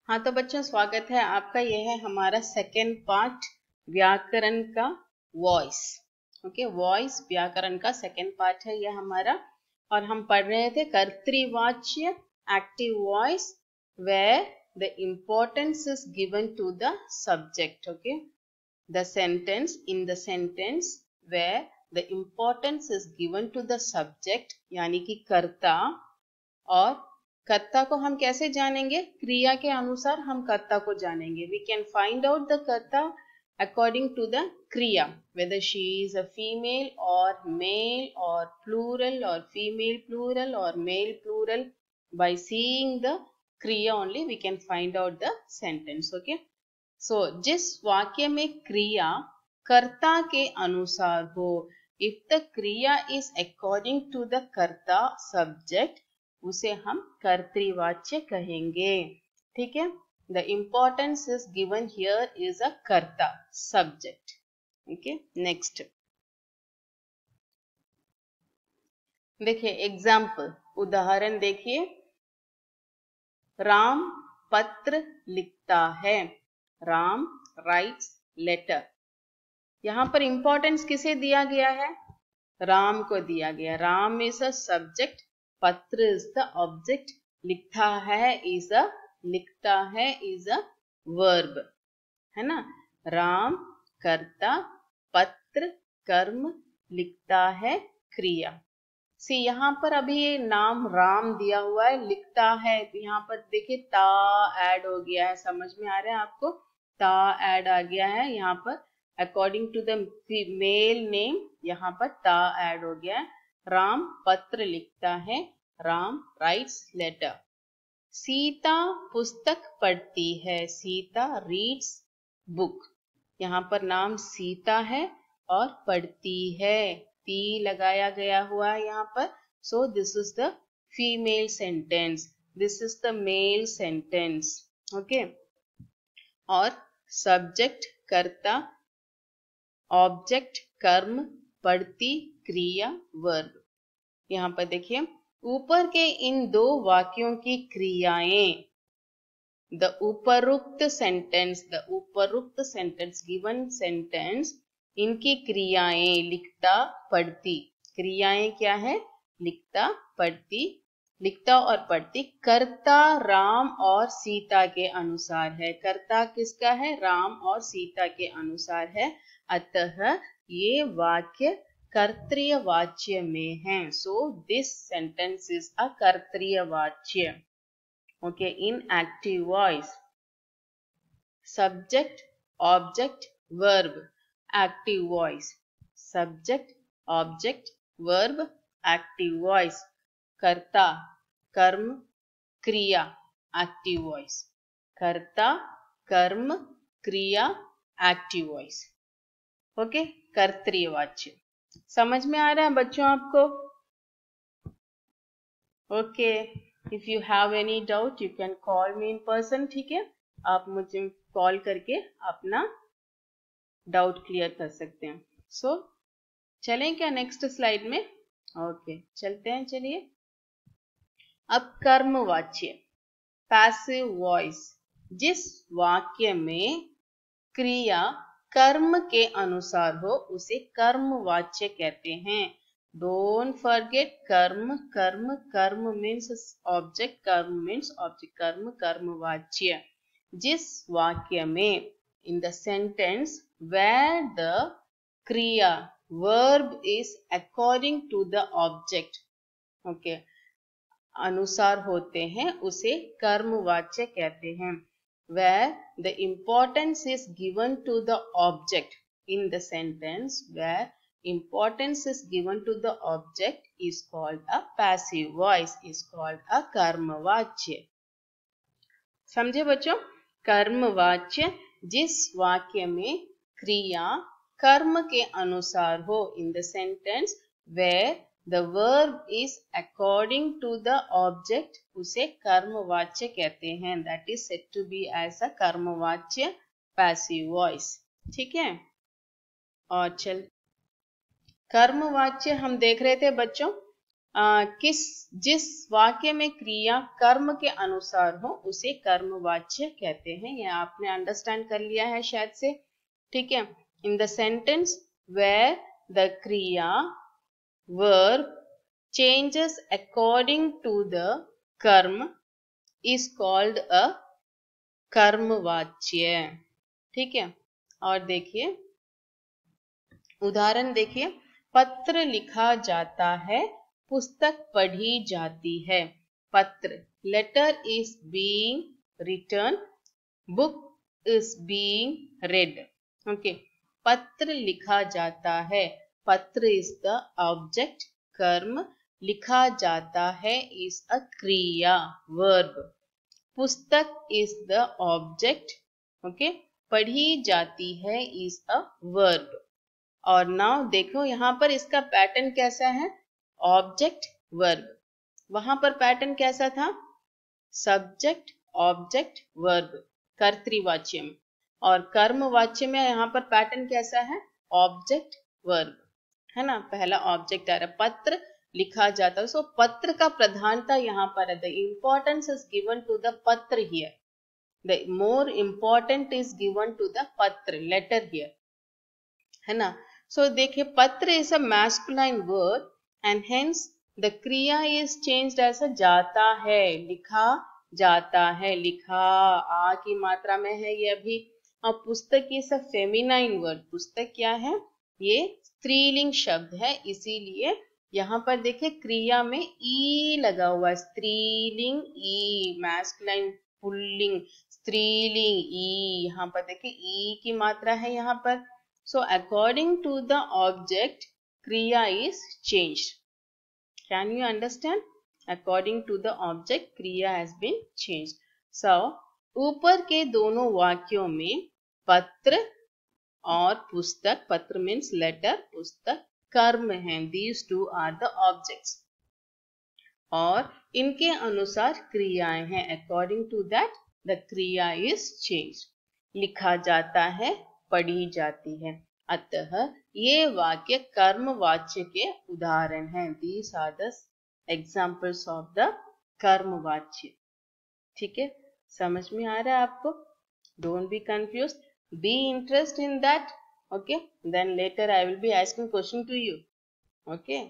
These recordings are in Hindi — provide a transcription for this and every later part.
हाँ तो बच्चों स्वागत है आपका। यह है हमारा सेकेंड पार्ट व्याकरण का वॉइस। ओके, वॉइस व्याकरण का सेकेंड पार्ट है यह हमारा। और हम पढ़ रहे थे कर्तृवाच्य active voice where the importance is given to the subject. Okay, the sentence in the sentence where the importance is given to the subject यानी कि कर्ता। और कर्ता को हम कैसे जानेंगे? क्रिया के अनुसार हम कर्ता को जानेंगे। We can find out the कर्ता अकॉर्डिंग टू द क्रिया, whether she is a female or male or plural or female plural or male plural. By seeing the kriya only we can find out the sentence. Okay, so जिस वाक्य में क्रिया कर्ता के अनुसार हो, if the kriya is according to the कर्ता subject, उसे हम कर्तृवाच्य कहेंगे। ठीक है, the importance is given here is a कर्ता सब्जेक्ट। ओके, नेक्स्ट देखिए एग्जाम्पल, उदाहरण देखिए। राम पत्र लिखता है। Ram writes letter. यहां पर इंपॉर्टेंस किसे दिया गया है? राम को दिया गया। राम इज अ सब्जेक्ट, पत्र इज द ऑब्जेक्ट, लिखता है इज अ लिखता है इज अ वर्ब, है ना। राम कर्ता, पत्र कर्म, लिखता है क्रिया। सी यहाँ पर अभी ये नाम राम दिया हुआ है, लिखता है, तो यहाँ पर देखिए ता ऐड हो गया है। समझ में आ रहा है आपको? ता ऐड आ गया है यहाँ पर। According to the male name यहाँ पर ता ऐड हो गया है। राम पत्र लिखता है, राम राइट्स लेटर। सीता पुस्तक पढ़ती है। Sita reads book. यहाँ पर नाम सीता है और पढ़ती है, ती लगाया गया हुआ है यहाँ पर। So this is the female sentence, this is the male sentence. Okay, और सब्जेक्ट कर्ता, ऑब्जेक्ट कर्म, पढ़ती क्रिया वर्ब। यहाँ पर देखिए ऊपर के इन दो वाक्यों की क्रियाएं, द उपरुक्त सेंटेंस गिवन सेंटेंस, इनकी क्रियाएं लिखता पढ़ती। क्रियाएं क्या है? लिखता पढ़ती। लिखता और पढ़ती कर्ता राम और सीता के अनुसार है। कर्ता किसका है? राम और सीता के अनुसार है। अतः ये वाक्य कर्तृवाच्य में है। So this sentence is a कर्तृवाच्य। Okay, in active voice subject object verb active voice. Subject object verb active voice. कर्ता कर्म क्रिया एक्टिव वॉइस। कर्ता कर्म क्रिया एक्टिव वॉइस। ओके, कर्तृवाच्य। समझ में आ रहा है बच्चों आपको? Okay, if you have any doubt you can call me in person. ठीक है, आप मुझे कॉल करके अपना डाउट क्लियर कर सकते हैं। सो चलें क्या नेक्स्ट स्लाइड में? ओके, चलते हैं। चलिए अब कर्मवाच्य पैसिव वॉइस। जिस वाक्य में क्रिया कर्म के अनुसार हो उसे कर्मवाच्य कहते हैं। डोंट फॉरगेट कर्म कर्म कर्म मीन्स ऑब्जेक्ट, कर्म मीन्स ऑब्जेक्ट, कर्म कर्मवाच्य। जिस वाक्य में in the sentence where the क्रिया verb is according to the object, okay, अनुसार होते हैं उसे कर्मवाच्य कहते हैं। Where the importance is given to the object in the sentence, where importance is given to the object is called a passive voice, is called a कर्मवाच्य। समझे बच्चों? कर्मवाच्य जिस वाक्य में क्रिया कर्म के अनुसार हो, in the sentence where the verb is according to the object, उसे कर्मवाच्य कहते हैं। That is said to be as a कर्मवाच्य passive voice। ठीक है, और चल कर्मवाच्य हम देख रहे थे बच्चों। जिस वाक्य में क्रिया कर्म के अनुसार हो उसे कर्मवाच्य कहते हैं। ये आपने अंडरस्टैंड कर लिया है शायद से, ठीक है। In the sentence where the क्रिया verb changes according to the कर्म इज कॉल्ड अ कर्मवाच्य, ठीक है। और देखिए उदाहरण देखिए, पत्र लिखा जाता है, पुस्तक पढ़ी जाती है। पत्र, letter is being written, book is being read. Okay, पत्र लिखा जाता है, पत्र इज द ऑब्जेक्ट, कर्म, लिखा जाता है इज अ क्रिया वर्ब, पुस्तक इज द ऑब्जेक्ट, ओके, पढ़ी जाती है इज अ वर्ब। और नाउ देखो यहाँ पर इसका पैटर्न कैसा है, ऑब्जेक्ट वर्ब। वहां पर पैटर्न कैसा था, सब्जेक्ट ऑब्जेक्ट वर्ब कर्तृवाच्य में, और कर्मवाच्य में यहाँ पर पैटर्न कैसा है, ऑब्जेक्ट वर्ब, है ना। पहला ऑब्जेक्ट आ रहा है, पत्र लिखा जाता है, सो पत्र का प्रधानता यहाँ पर है। The importance is given to the पत्र here, the more important is given to the पत्र, लेटर हियर, है ना। सो देखिए पत्र is a masculine word and hence the क्रिया इज चेंज्ड एज अ जाता है, लिखा जाता है, लिखा आ की मात्रा में है ये अभी। और पुस्तक इज अ फेमिनाइन वर्ड, पुस्तक क्या है, ये स्त्रीलिंग शब्द है, इसीलिए यहाँ पर देखिए क्रिया में ई लगा हुआ है, स्त्रीलिंग ई, मैस्कुलाइन पुल्लिंग, स्त्रीलिंग ई, यहाँ पर देखिए ई की मात्रा है यहाँ पर। So according to the object, kriya is changed. Can you understand? According to the object, kriya has been changed. So ऊपर के दोनों वाक्यों में पत्र और पुस्तक, पत्र means letter, पुस्तक कर्म हैं, these two are the objects. और इनके अनुसार क्रियाएं हैं, according to that the kriya is changed. लिखा जाता है, पढ़ी जाती है, अतः ये वाक्य कर्मवाच्य के उदाहरण हैं। These are the examples of the कर्मवाच्य, ठीक है। समझ में आ रहा है आपको? Don't be confused, be interested in that, okay, then later I will be asking question to you, okay.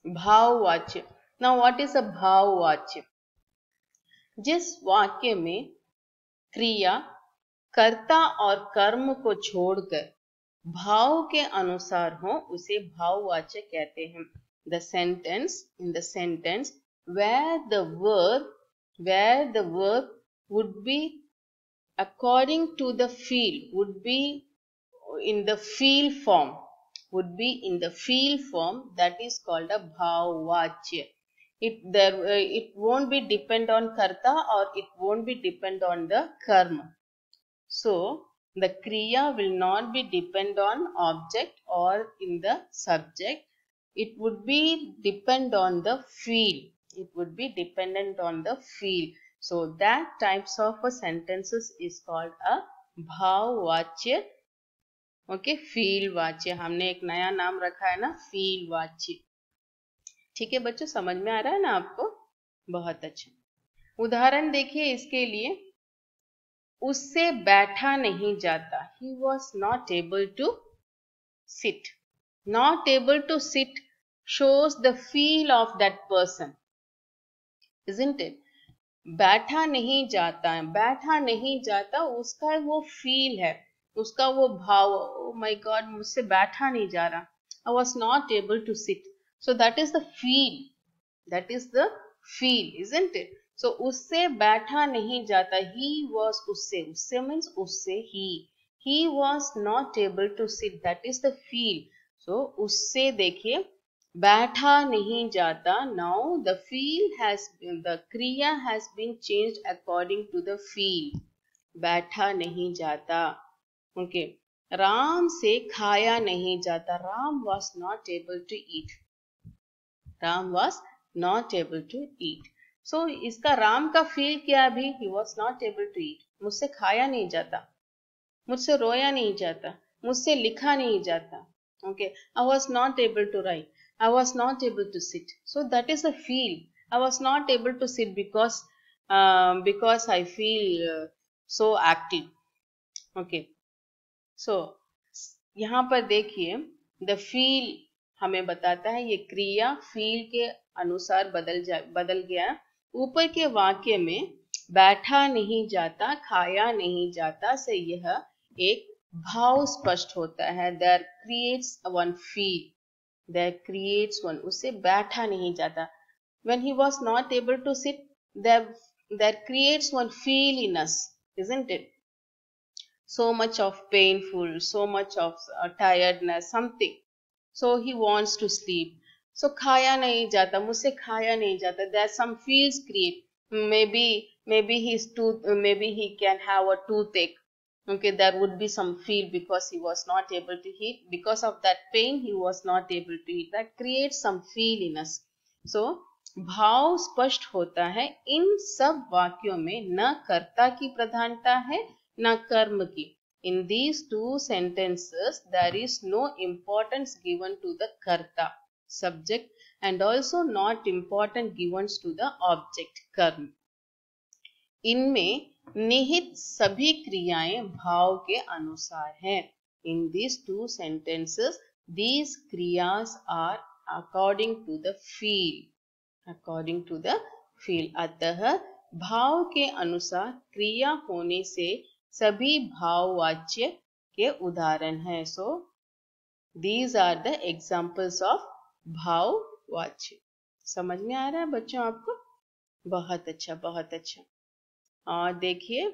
भाववाच्य, now what is a भाववाच्य? जिस वाक्य में क्रिया कर्ता और कर्म को छोड़कर भाव के अनुसार हो उसे भाववाच्य कहते हैं। The sentence, in the sentence where the verb would be according to the feel, would be in the feel form, that is called a bhavvachya. It won't be depend on karta or it won't be depend on the karma. So the kriya will not be depend on object or in the subject. It would be depend on the feel. It would be dependent on the feel. So that types of sentences is called a bhavvachya. Okay, feel वाच्य, हमने एक नया नाम रखा है ना, feel वाच्य। ठीक है बच्चों, समझ में आ रहा है ना आपको? बहुत अच्छा। उदाहरण देखिए इसके लिए, उससे बैठा नहीं जाता, he was not able to sit. Not able to sit shows the feel of that person, isn't it? बैठा नहीं जाता है, बैठा नहीं जाता, उसका वो फील है, उसका वो भाव, oh my God, मुझसे बैठा नहीं जा रहा, I was not able to sit. So that is the feel, that is the feel, isn't it? So उससे बैठा नहीं जाता, he was, उससे means उससे he was not able to sit, that is the feel. So उससे देखिए बैठा नहीं जाता, now the feel has been, the kriya has been changed according to the feel, बैठा नहीं जाता, okay. राम से खाया नहीं जाता, Ram was not able to eat, Ram was not able to eat. So इसका राम का फील क्या अभी, he was not able to eat, मुझसे खाया नहीं जाता, मुझसे रोया नहीं जाता, मुझसे लिखा नहीं जाता, okay. I was not able to write, I was not able to sit. So that is a feel. I was not able to sit because I feel so active. Okay. So यहाँ पर देखिए the feel हमें बताता है ये क्रिया feel के अनुसार बदल गया। ऊपर के वाक्य में बैठा नहीं जाता, खाया नहीं जाता से यह एक भाव स्पष्ट होता है। There creates one feel. There creates one. उससे बैठा नहीं जाता. When he was not able to sit, there creates one feel in us, isn't it? So much of painful, so much of tiredness, something. So he wants to sleep. So खाया नहीं जाता, मुझसे खाया नहीं जाता. There are some feels create. Maybe he can have a toothache. Okay, there would be some feel because he was not able to eat. Because of that pain, he was not able to eat. That creates some feel in us. So भाव स्पष्ट होता है इन सब वाक्यों में न कर्ता की प्रधानता है न कर्म की. In these two sentences, there is no importance given to the karta, subject, and also not important given to the object, कर्म. इनमें निहित सभी क्रियाएं भाव के अनुसार हैं. In these two sentences, these kriyas are according to the feel. According to the feel. अतः भाव के अनुसार क्रिया होने से सभी भाववाच्य के उदाहरण हैं. So these are the examples of भाववाच्य. समझ में आ रहा है बच्चों आपको? बहुत अच्छा, बहुत अच्छा. और देखिए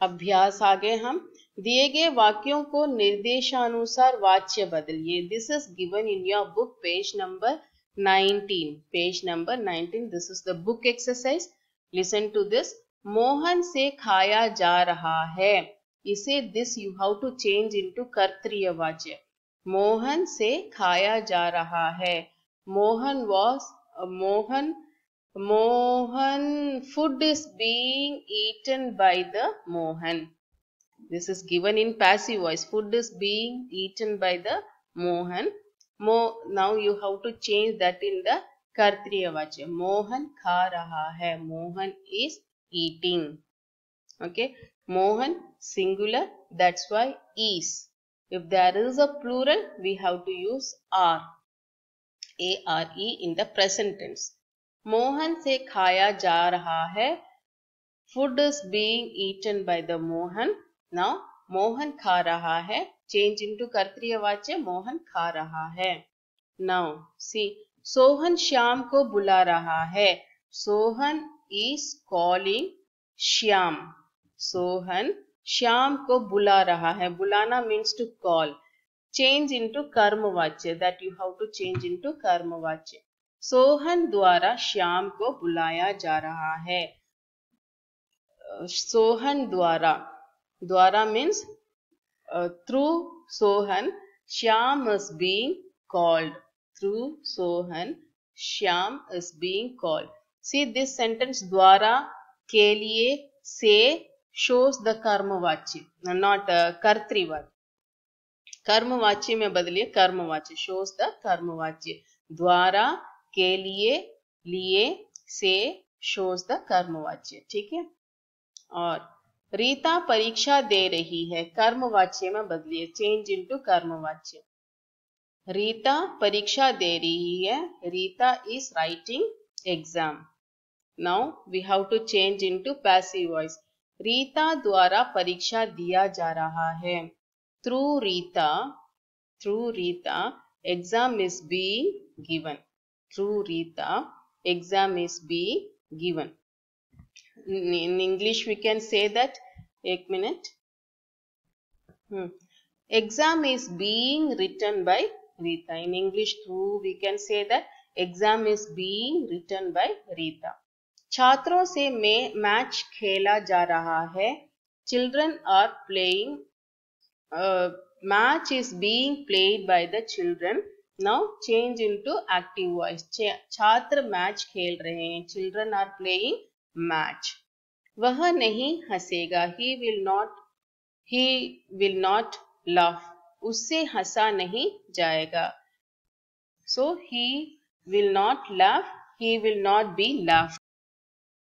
अभ्यास आगे हम दिए गए वाक्यों को निर्देशानुसार वाच्य बदलिए. This is given in your book page number 19. Page number 19. This is the book exercise. Listen to this. Mohan से खाया जा रहा है. इसे this you have to change into कर्तृय वाच्य. मोहन से खाया जा रहा है. Mohan, food is being eaten by the Mohan. This is given in passive voice. Food is being eaten by the Mohan. Now you have to change that in the Kartriya Vachya. Mohan खा रहा है. Mohan is eating. Okay. Mohan singular. That's why is. If there is a plural, we have to use are. A-R-E in the present tense. Mohan से खाया जा रहा है. Food is being eaten by the Mohan. Now Mohan खा रहा है. Change into कर्तृय वाच्य. मोहन खा रहा है. Now see, सोहन श्याम को बुला रहा है. Sohan is calling Shyam. सोहन श्याम को बुला रहा है. बुलाना means to call. Change into कर्म वाच्य. That you have to change into कर्म वाच्य. सोहन द्वारा श्याम को बुलाया जा रहा है. सोहन द्वारा means through Sohan, Shyam is being called. Through Sohan, Shyam is being called. See this sentence द्वारा के लिए से shows the कर्मवाच्य, not कर्तृवाच्य. कर्मवाच्य में बदलिए कर्मवाच्य. shows the कर्मवाच्य. द्वारा के लिए से shows the कर्मवाच्य. ठीक है. और रीता परीक्षा दे रही है. कर्मवाच्य में बदलिए. चेंज इनटू कर्मवाच्य. रीता परीक्षा दे रही है. Rita is writing exam. Now we have to change into passive voice. Rita द्वारा परीक्षा दिया जा रहा है. Through Rita, exam is being given. Through Rita, exam is being given. In English we can say that. एक minute. Exam is being written by Rita. In English through we can say that exam is being written by Rita. छात्रों से मैच खेला जा रहा है. Children are playing. Match is being played by the children. Now change into active voice. छात्र मैच खेल रहे हैं. Children are playing match. वह नहीं हंसेगा. He will not laugh. उससे हंसा नहीं जाएगा. So he will not laugh, he will not be laughed.